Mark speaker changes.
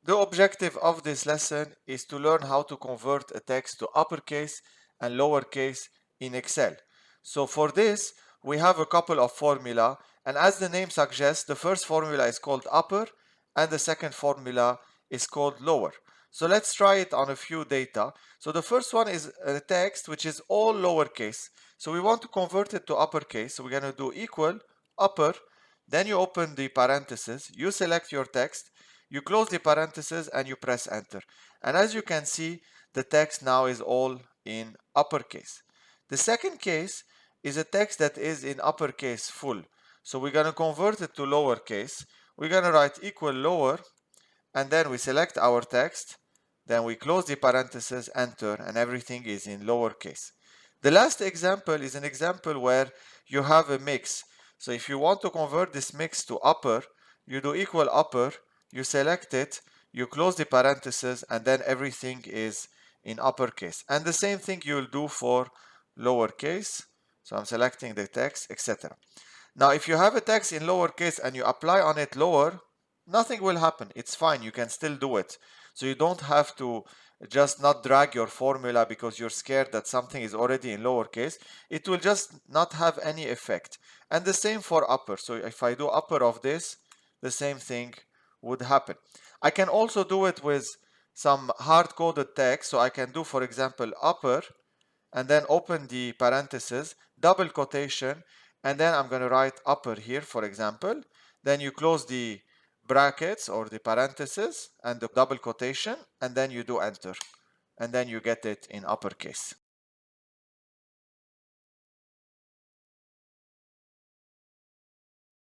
Speaker 1: The objective of this lesson is to learn how to convert a text to uppercase and lowercase in Excel. So for this, we have a couple of formula, and as the name suggests, the first formula is called upper and the second formula is called lower. So let's try it on a few data. So the first one is a text which is all lowercase. So we want to convert it to uppercase. So we're going to do equal upper, then you open the parentheses, you select your text, you close the parentheses and you press enter. And as you can see, the text now is all in uppercase. The second case is a text that is in uppercase full. So we're going to convert it to lowercase. We're going to write equal lower, and then we select our text, then we close the parentheses, enter, and everything is in lowercase. The last example is an example where you have a mix. So if you want to convert this mix to upper, you do equal upper, you select it, you close the parentheses, and then everything is in uppercase. And the same thing you'll do for lowercase. So I'm selecting the text, etc. Now, if you have a text in lowercase and you apply on it lower, nothing will happen. It's fine. You can still do it. So you don't have to just not drag your formula because you're scared that something is already in lowercase. It will just not have any effect. And the same for upper. So if I do upper of this, the same thing would happen. I can also do it with some hard-coded text. So I can do, for example, upper, and then open the parentheses, double quotation, and then I'm going to write upper here, for example. Then you close the brackets or the parentheses and the double quotation, and then you do enter. And then you get it in uppercase.